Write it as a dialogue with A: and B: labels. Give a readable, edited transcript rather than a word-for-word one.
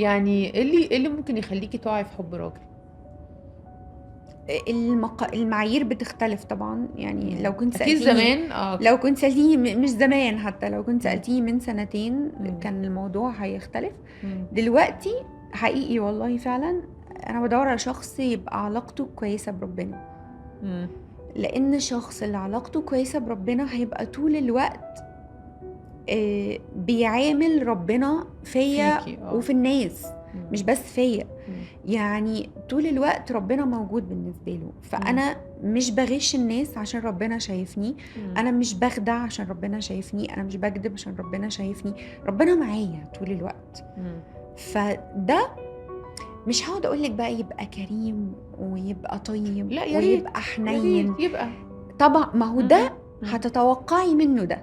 A: يعني إيه اللي ممكن يخلّيكِ تُقعي في حُب راجل؟
B: المعايير بتختلف طبعًا، يعني
A: أكيد زمان
B: لو كنت سألتيني مش زمان، حتى لو كنت
A: إمم،
B: سألتيني من سنتين
A: إمم،
B: كان الموضوع هيختلف.
A: إمم،
B: دلوقتي حقيقي والله فعلًا أنا بادوّر على شخص يبقى علاقته كويسة بربنا،
A: إمم،
B: لإن الشخص اللي علاقته كويسة بربنا هيبقى طول الوقت بيعامل ربنا
A: فيكِ
B: فيّا وفي الناس، مش
A: إمم،
B: بس فيّا.
A: إمم،
B: يعني طول الوقت ربنا موجود بالنسبة له،
A: إمم،
B: فأنا مش باغش الناس عشان ربنا شايفني،
A: إمم،
B: أنا مش باخدع عشان ربنا شايفني، أنا مش باكدب عشان ربنا شايفني، ربنا معايا طول الوقت.
A: إمم.
B: فده مش هاقعد أقول لِك بقى يبقى كريم ويبقى طيب
A: لأ يا
B: ويبقى
A: ريت، يا
B: حنين،
A: ريت يبقى.
B: طبعًا ما هو ده
A: إمم، إمم،
B: هتتوقعي منه ده.